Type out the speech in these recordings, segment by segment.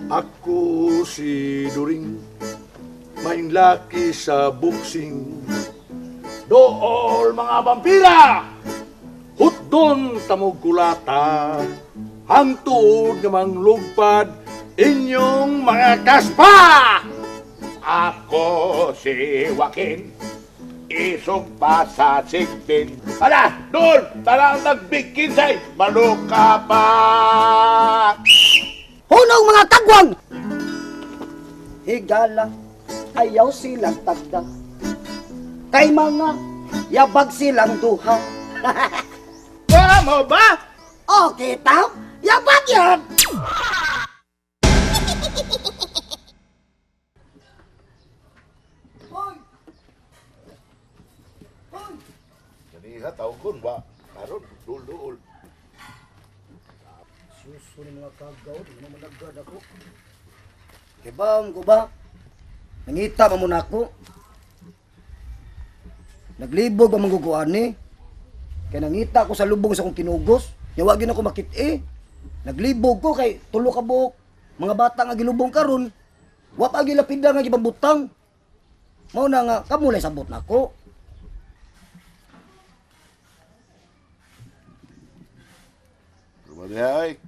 Ako si During, main laki sa boxing. Dool mga vampira! Hutdon tamog kulata, hangtod nga manglugpad inyong mga kaspa! Ako si Joaquin, isog pa sa sigbin. Hala, doon! Tarang nagbikinsay, maluka pa! Hunong mga kagwang! Higala, ayaw silang tagda. Kay mga yabag silang duha. Wala mo ba? O, kita? Yabag yan! Kaniha tawag kun ba? Karon, dul-dul. Suso ni mga kagaw, di naman nagad ako. Kibang ko ba? Nangita pa muna ako. Naglibog pa mangguguan ni. Kaya nangita ko sa lubong sa kong kinugos. Yawagin ako makit Naglibog ko kay tulo ka buhok. Mga bata nga gilubong karon. Wa pa gilapida nga gibambutang. Mao na nga kamulay sabot nako. Rumarihay.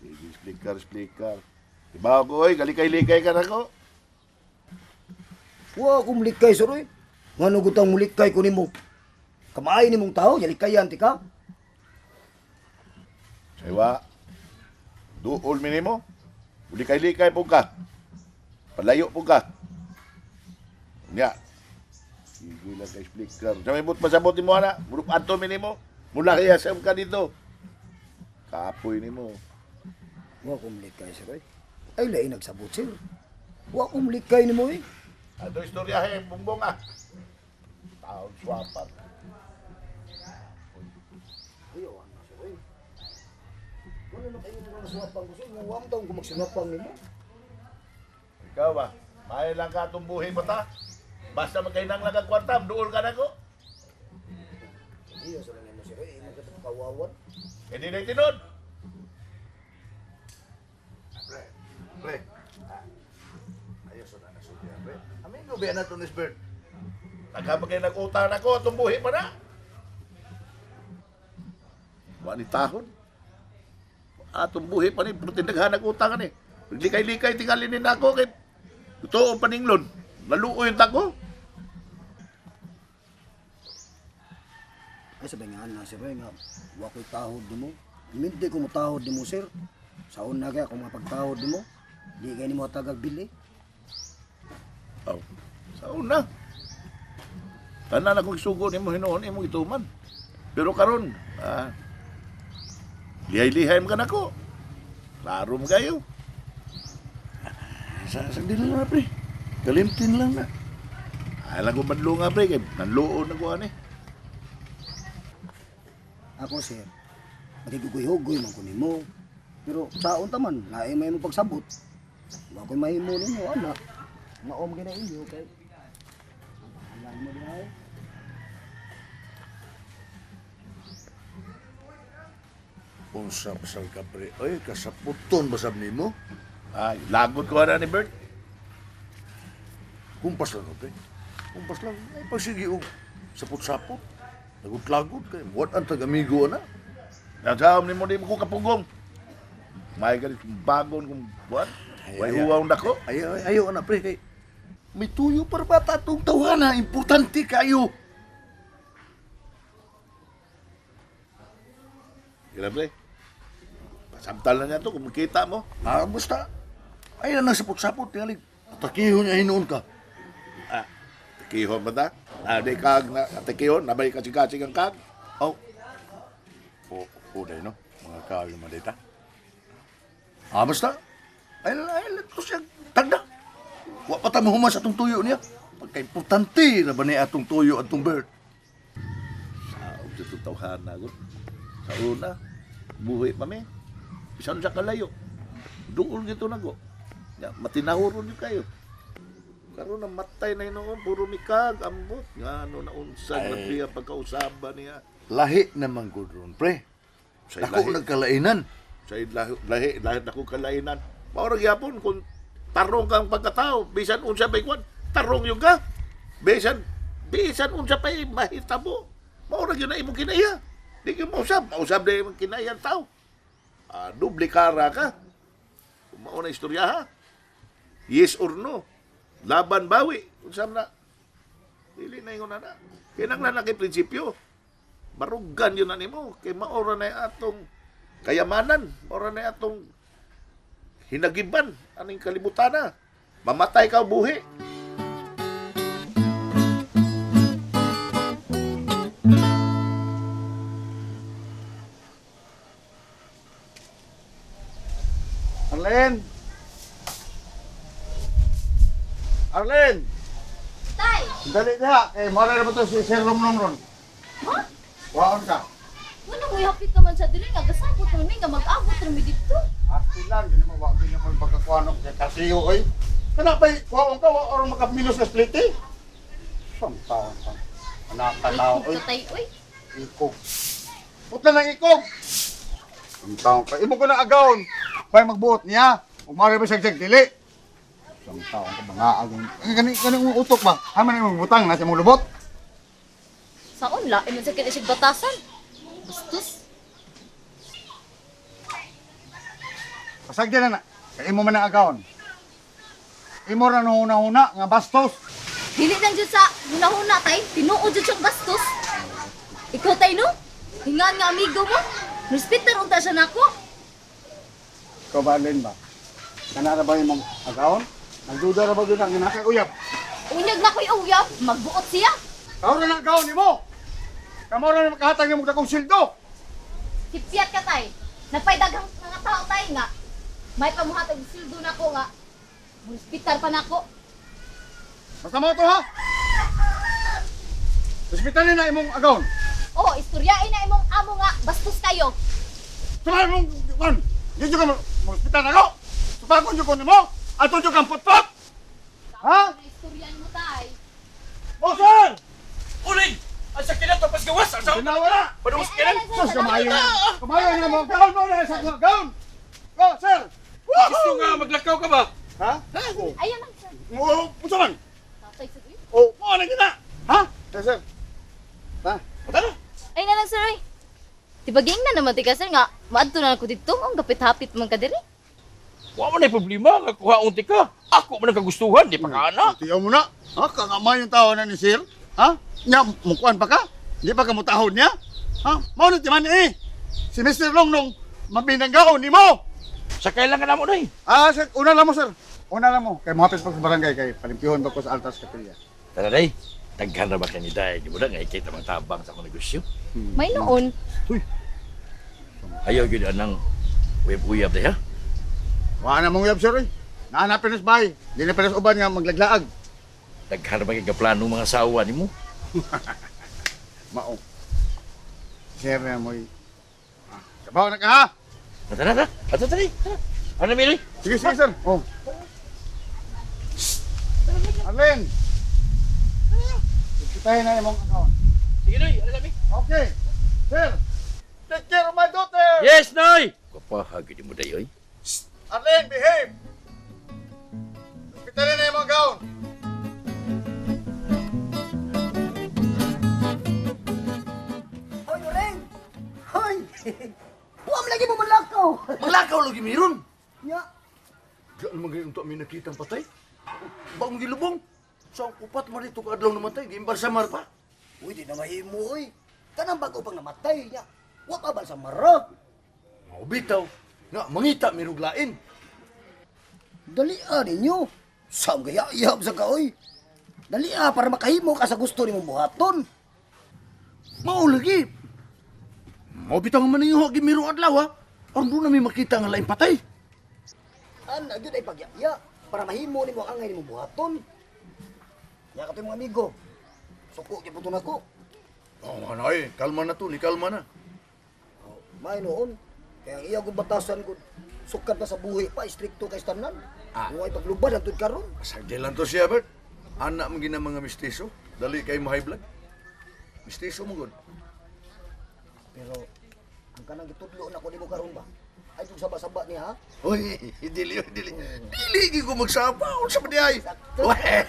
Sige, speaker. Iba ko, galikay-likay ka na ko. Wa akong mulikay sir. Ngano gutang mulikay ko nimo? Kamay nimong tao, yalikayan ti ka. Saywa, duol minimo. Likay-likay po ka. Palayo po ka. Nya. Sige lang kay speaker. Sa may but masabot mo na. Murup ato minimo. Mula kaya sa ka dito. Kapoy nimo. Wa akong mulikay sir. Ay lain nagsabot sir. Wa akong mulikay nimo eh. Ato istoryahe, bumbong ah. Taon swapan. Ayaw na sir eh. Wala na kayo mga swapang gusto. Ngawang taong kung magsinapang nimo. Ikaw ba? May lang ka tumbuhin mo ta? Basta magkainang lang ang kwartam, dool ka na ko. Iya sa lang mo sir eh. Magkatang kawawan. Hindi na itinod. Pre. Ayos na nasudya, pre. Amin ko ba na ito ni Spurt? Naghabang kayo nag-utang ako, tumbuhin mo na. Wani tahon. Tumbuhin pa ni, pero tindaghan nag-utang ka ni. Likay-likay tingalinin na ako kay totoo paninglon. Naluo yung tako. Ay sabi nga na sir eh. Wa ko'y tahod mo. Hindi ko mo tahod mo sir. Saon na kaya kung mapagtahod mo. Di kayo ni mo tagag bili. Oh, sa una. Tanan akong isugo ni mo hinoon imong ituman. Pero karon, lihay-lihay mo ka na ko. Klaro mo kayo. Sagdi lang na, pre. Kalimtin lang na. Alam ko madlo nga, pre. Nanloon na ko, ani. Ako sir. Magigugoy-hugoy man ko nimo. Pero saon taman, lain may mo pagsabot. Wa ko'y mahimo nimo anak. Maom gina inyo kay. Alam mo dihay. Unsa pasal ka pre? Ay, kasaputon basab nimo. Ay, lagot ko na ni Bert. Kumpas lang pre. Kumpas lang. Ay, pagsige og sapot-sapot. Lagot-lagot kay. What ang tagamigo na? Nasahom ni mo di mo ko kapugong. May galit bagon kung buwan. Way uwaw na ko. Ayo na pre kay. May tuyo para bata itong tawana. Importante kayo. Kila, pre. Pasamtal na niya to kung makita mo. Basta. Ay na sapot-sapot. Tingalig. Atakiho niya hinoon ka. Takihon ba ta? Di kag na takihon. Nabay kasi-kasi ang kag. Oh. Uday no. Mga kayo madita. Basta. Ay let ko siya tagda. Wa pa ta mahuman sa atong tuyo niya. Pagka-importante na ba niya atong tuyo at atong bird? Saog sa tutawhan na ko. Sa una, buhay pa mi. Bisan sa kalayo. Doon gito na ko. Matinahuron niyo kayo. Karon na matay na inoon. Puro mikag, ambot. Nga ano na unsag na priya pagkausaban niya. Lahi naman ko ron, pre. Sa Ako lahi. nagkalainan. Sa lahi na ko kalainan. Maura gyapon kung tarong kang pagkatao, bisan unsa pa'y kwan, tarong yung ka. Bisan unsa pa'y mahitabo. Maura yun na imong kinaya. Di ka mausap na imong kinaya ang tao. Doble kara ka. Mauna istorya ha. Yes or no. Laban bawi. Unsam na. Dili na yung nana. Kinanglan na kay prinsipyo. Barugan yun na nimo. Kay maura na yung atong kayamanan. Maura na yung atong hinagiban. Aning kalibutan na. Mamatay ka o buhi. Arlen! Arlen! Tay! Dali niya. Mara na ba ito si Sir Romnong ron? Ha? Waon ka. Wala mo ihapit naman sa dili nga gasabot ron mi nga mag-abot ron mi dito. Asti lang. Hindi mo wag din mo pagkakuanok kay Kasiyo oy. Kana pa waon ka or makaminos ka split eh? Saan taon ka? Anak ka tao Ay, oy. katay, oy. Ikog. Putla ng ikog. Saan taon ka? Imo ko na agawon. Pay magbuot niya. Umari ba sagsag dili? Saan taon ka mga agawon? Kani utok ba? Haman imong butang na sa imong lubot? Saon la, imong sakit isig batasan. Bastos. Pasagdi na na. Kay imo man ang agawon. Imo ra huna nga bastos. Dili lang jud sa hunahuna tay, tinuod jud siyang bastos. Ikaw tay no? Hingan nga amigo mo. Respetar unta siya nako. Ikaw ba, Arlen ba? Kana ra ba imong agawon? Nagduda ra ba gyud ang ginakayuyap? Unyag na ko'y uyab, magbuot siya. Kamo ra na agawon nimo. Kamo ra na makahatag nimo dakong sildo. Hipyat ka tay. Nagpaydaghang mga tao tay nga. May pamuhatag sildo nako nga. Hospital pa nako. Basta mo to ha. Hospital na imong agawon. Oh, istoryain na imong amo nga bastos kayo. Sumay mong kon. Dito ka mo hospital na ko. Supakon jud ko nimo. Ato jud kang potpot. Ha? Istoryain mo tay. Bosan! Uling! Ang sakit na ito, pas gawas! Ang sakit Ginawa na. Padung sakinan! Sus kamayo. Kamayo na mo gawon mo na sa gawon. Go, sir. Gusto nga, maglakaw ka ba? Ha? Ayan lang sir. Mo pusaman. Tatay sir. Uy. Oh, mo na kita. Ha? Yes, sir. Ha? Tara! Ay na lang sir. Uy. Tibaging na naman tika sir nga. Maadto na ako dito. Ang gapit-hapit man ka diri. Wa mo na problema, nga kuhaunti ka. Ako man ang kagustuhan, di pa ka anak. Tiyaw mo na. Ha? Kangamay yung tao na ni sir. Ha? Nya, mukuan pa ka? Di pa ka mutahon niya? Ha? Mao na timan eh. Si Mr. Longnong, mabinanggaon ni mo. Sakay lang ka na mo na eh. Ah, sir, una lang mo, sir. Una lang mo. Kay mahapit pa sa barangay, kay palimpihon ba ko sa Altas Capilla. Tara day, taghan na ba ka ni Day? Di mo na nga ikita mang tabang sa akong negosyo. May noon. Ayaw yun anang uyab-uyab day ha? Wala na mong uyab, sir. Eh. Nahanapin na sa bahay. Di na pinas uban nga maglaglaag. Taghan na ba ka plano mga asawa ni mo? Mao. Sir na mo'y... Sabaw na ka, ha? Tara na, ato tara. Ano Mili? Sige, sige, sir. Oh. Arlen! Ikitahin na yung mong account. Sige Noy, ano kami? Okay. Sir, take care of my daughter! Yes, Noy! Kapahagi mo dayoy. Arlen, behave! Ikitahin na yung mong account. Hoy, Oreng! Hoy! Huwag lagi mo malakaw! Maglakaw lagi meron. Nya, Diyan naman ganyan ito nakita ang patay. Bagong gilubong. Sa upat man ito kaadlaw namatay. Giimbar sa mar pa. uy, di na mahimo, uy. Kanang bago pang namatay niya. Huwag pa ba sa mara? Maubitaw. Nga, mangita miruglain. Dalia ninyo. Saan kaya ihap sa kaoy? Dalia para makahimo ka sa gusto ni mong buhaton. Mao lagi. Maubitaw nga man ninyo gimiro adlaw ha. Aron doon na may makita nga lain patay. Ana, yun ay pagyaya. Para mahimo ni mo ang angay ni mong buhaton. Nya ka mga amigo. Suko, kiputon ako. Oh, ano eh. Kalma na to. Ni kalma na. May noon. Kaya ang iya kong batasan ko. Sukat na sa buhi pa, istrikto kay stanan. Kung ay paglubad, ang karon. Pasagdi lang to siya, Bert. Anak mo gina mga mistiso. Dali kay mo high blood. Mistiso mo gud. Pero, ang kanang gitudlo na ko ni mo karon ba? Ay, yung saba-saba niya, ha? Uy, dili. Dili ko magsaba. Unsa man di ay? Weh.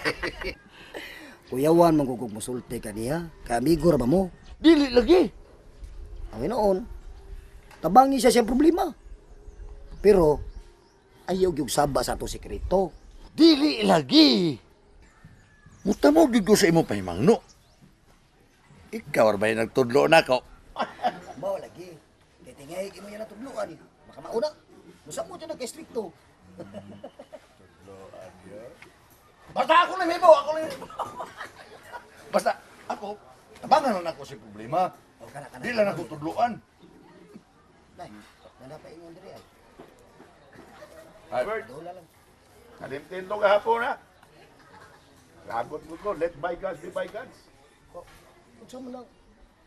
Kuyawan, manggugog musulti ka niya. Kaya amigo ra ba mo? Dili lagi. Ang noon, tabangi siya siyang problema. Pero, ayaw yung saba sa to sekreto. Dili lagi. Mutamo gid ko sa imong pahimangno. Ikaw ra ba nagtudlo na ko? Bawa lagi. Kaya tingay, imo yan natudluan. Baka mauna. Musa mo dyan nagka-stricto. Basta ako lang hibaw, Basta ako, tabangan lang ako sa problema. O, kana. Di lang ako tudluan. Nay, nanapay ingon diri ay. Albert, Dola lang. kalimtin to kahapon ha. Lagot mo ko, let bygones be bygones. Unsa mo lang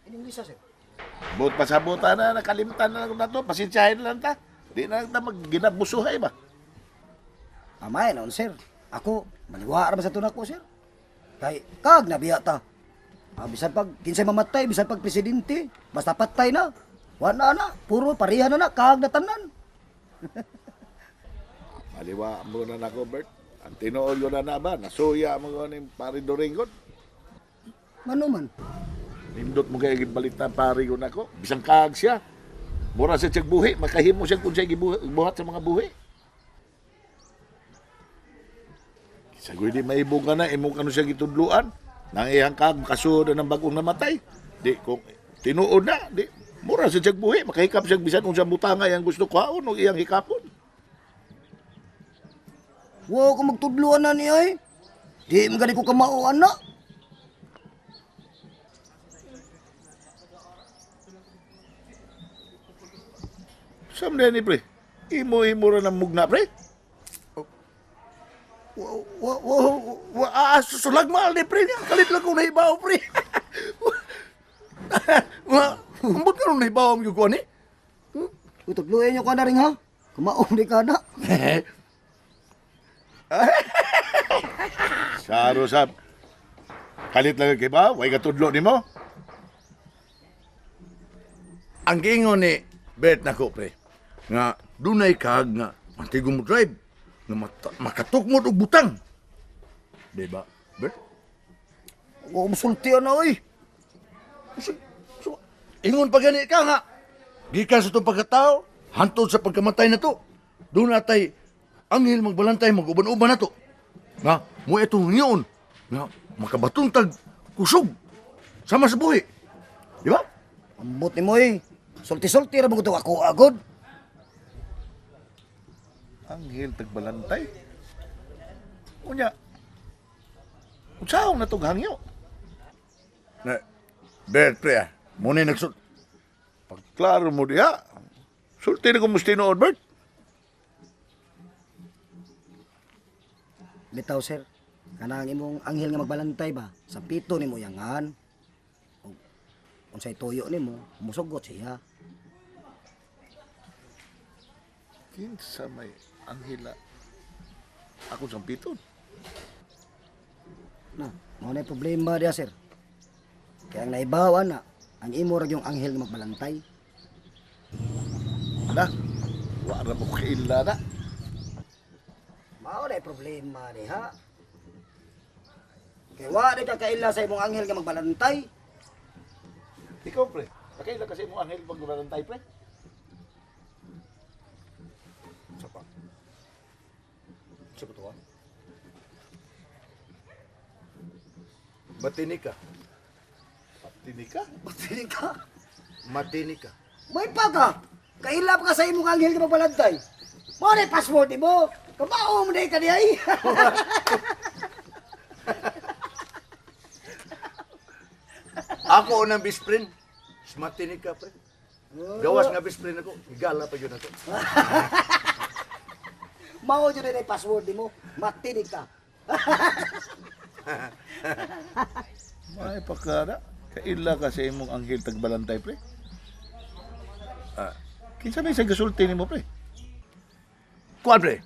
inimisa sir? Buot pasabutan na, nakalimtan na lang na to, pasensyahin lang ta. Di na lang ta mag-ginabusuhay ba? Amay noon sir. Ako, maliwa ra ba sa tunak ko sir? Kay kag nabiya ta. Bisan pag kinsay mamatay, bisan pag presidente, basta patay na. Wala na, puro pareha na kag na tanan. Maliwa mo na nako, Bert. Ang tinuol ko na ba? Nasuya mo ko ni pari Doringon. Mano man? Nindot mo kaya balita pari ko nako. Bisang kaag siya. Mura sa tiyag buhi. Makahimo siya kung siya gibuhat sa mga buhi. Sagoy di maibong ka na. Imong kano siya gitudluan. Nang iyang kaag kasunod ng bagong namatay. Di kung tinuod na. Di mura sa tiyag buhi. Makahikap siya bisan kung siya butanga yang gusto kwaon o iyang hikapon. Wow, kung magtudluan na niya eh. Di mo gani ko kamao na. Sam na ni pre. Imo-imo ra ng mugna pre. Sulagmal ni pre niya. Kalit lang kong nahibaw, pre. Ambot ka nung nahibaw ang yukuan eh. Utudluan niyo ka na rin ha. Kamaong di ka na. Saro sab. Kalit lang kay ba? Way katudlo nimo. Ang giingon ni Bet na ko, pre. Nga, dunay kag nga, mantigo mo drive. Nga makatok mo og butang. Diba, Bet? Huwag musultian na oy. Ingon pa gani ka nga. Gikan sa itong pagkatao, hantod sa pagkamatay na to. Doon natay, anghel magbalantay, mag-uban-uban na to. Nga, mo itong ngayon, nga, makabatong tag kusog. Sama sa buhi. Di ba? Ambot ni mo eh. Sulti-sulti ra mo ito ako agod. Anghel tagbalantay. Unya. Unsaon na tong hangyo? Na, Bet, pre, muna nagsul... Pagklaro mo diha. Sulti na kumusta noon, Bert? Bitaw sir. Kanang imong anghel nga magbalantay ba? Sa pito nimo yangan. Kung sa'y tuyo nimo, musugot siya. Kinsa may anghel na ako sa piton. Na, mo na problema dia sir. Kaya ang naibawa na, ang imo ra yung anghel nga magbalantay. Na, wala mo kaila na. Mao na problema ni ha. Kaya wala ka kaila sa imong anghel nga magbalantay. Ikaw, pre. Nakaila kasi mo anghel pag balantay, pre. Sapa. Sapa to, ha? Matini ka. Tini ka? Batili ka. Matini ka. May pa ka. Kailap ka sa imong anghel nga magbalantay. Mo na password mo. Kamao mo na ka diay. Ako unang best friend. Matini ka, pre. Gawas nga best friend ako. Higala pa yun ako. Mao jud na password mo. Matinig ka. May pakara. Kaila kasi imong anghel tagbalantay, pre. Kinsa may sa gasulti nimo, pre? Kuan, pre.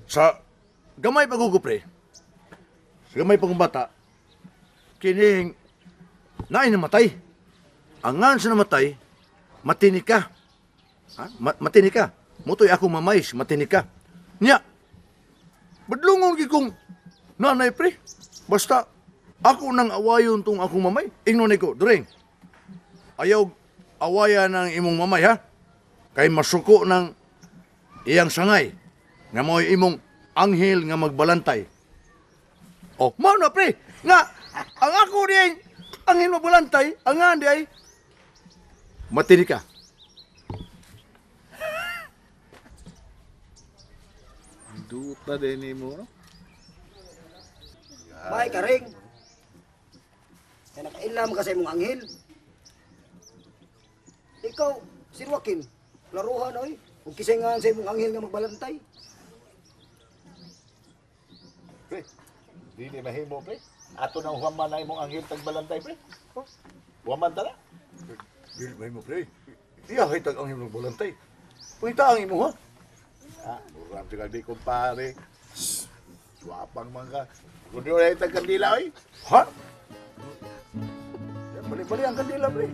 Sa gamay pagugo, pre. Sa gamay pang bata, kining naay namatay. Angan sa namatay, matini ka. Ha? Matini ka. Mutoy ako mamay, matinik ka. Nya, badlungon gi kong nanay pre. Basta ako nang awayon tong akong mamay. Ingnon ko, During. Ayaw awaya ng imong mamay ha. Kay masuko ng iyang sangay. Nga mo'y imong anghel nga magbalantay. Oh, mao na pre. Nga, ang ako diay anghel magbalantay, ang nga di ay matinik ka. Duta din ni mo, no? May karing. Kaya nakailam ka sa imong anghel. Ikaw, si Joaquin, laruhan oy. Kung kisay nga sa imong anghel nga magbalantay. Pre, di ni mahimo, pre. Ato nang huwaman na imong anghel tagbalantay, pre. Oh, huwaman tala. Dili ba mo pre? Iya kay tag anghel magbalantay. Pangita ang imo ha. Ah, muram sila di kumpare. Swapang mga. Kung di wala itang kandila, oy. Ha? Bali-bali ang kandila pre.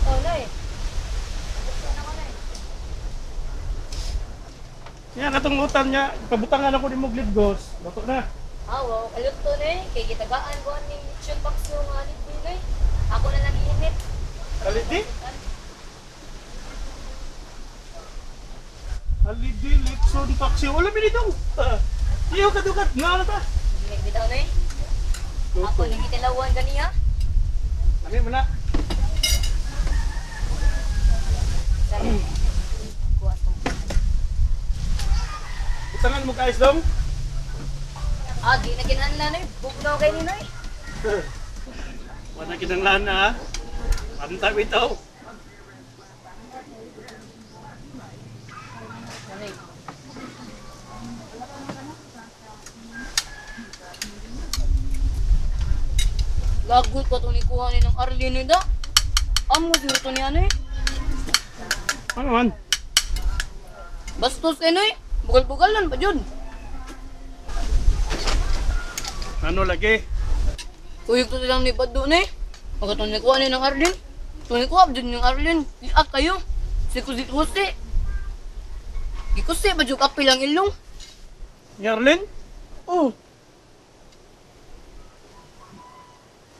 Oh, Nay. Yan, katong utan niya, pabutangan ako ni Muglidgos. Bato na. Wow, alut to na kay gitagaan ko ni Chun Pax yung alit ni Ako na lang iinit. Halidi? Halidi, Litson, Paxi. Wala minitong. Iyo ka dukat. Nga na ta. Hindi nagbitaw na Ako nang itilawan ganiya. Ano mo na? Dali. Kuwas mo. Butangan mo guys dong. Di na kinanla na Bugnaw kay Ninoy. Wala kinanglan na ha. Pantay bitaw. Ninoy. Lagot pa ito ni kuha ni ng Arlene da. Amo siya ito ni ano Ano man? Bastos Noy. Bugal-bugalan pa dyan. Ano lagi? Tuyog to silang ni Bado na Pagkatong ni kuha ni ng Arlene. Ito ni kuha pa dyan yung Arlene. Iat kayo. Si Kusit Jose. Ikusi ba dyan kapil ang ilong? Yarlin? Oh.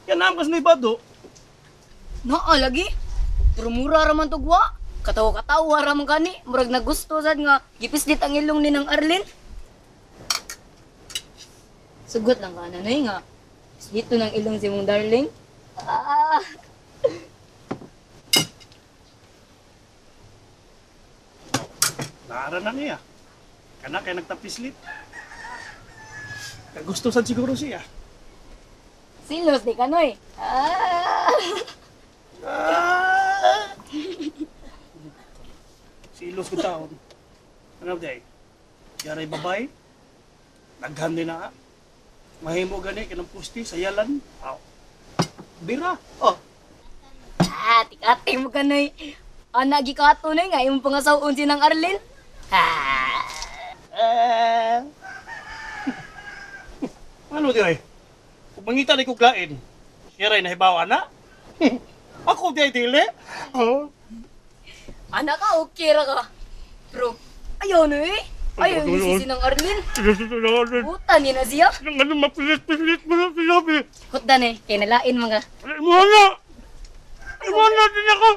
Yan naman kas ni Bado. Naa lagi. Pero mura raman to gwa. Katawa-katawa raman kani. Murag nagusto sad nga gipislit ang ilong ni ng Arlene. Sugot lang ka na nga. Dito ng ilong si mong darling. Ah. Naara na niya. Kana kay nagtapislit. Kagusto sad siguro siya. Silos di kanoy. Ah. Silos ko taon. Ano day? Yaray babay. Daghan din na. Mahimo gani kanang pusti sa yalan. Aw. Bira. Oh. Tikati mo kanoy. Ana gikato na nga imong pangasawon si ng Arlene. Ano di ay? Kung mangita ni ko klain, yaray nahibawa na. Ako di ay dili. Oh. Anak ka, okay ra ka. Pero, ayaw na Ayaw yung sisi ng Arlene. Hutan niya na siya. Nang ano mapilit-pilit mo na sinabi. Hutan kaya nalain mga. Iwana! Iwana din ako!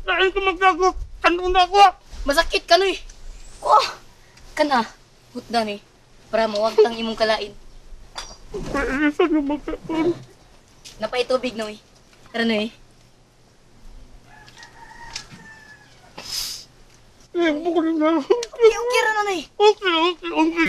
Lain ko maglago. Tanong na ako. Masakit ka noy. Kana, hutan para mawag tang imong kalain. Pailisan yung magkapon. Napay tubig noy. Tara noy. Eh, bukod na. Okay ra na noy. Okay.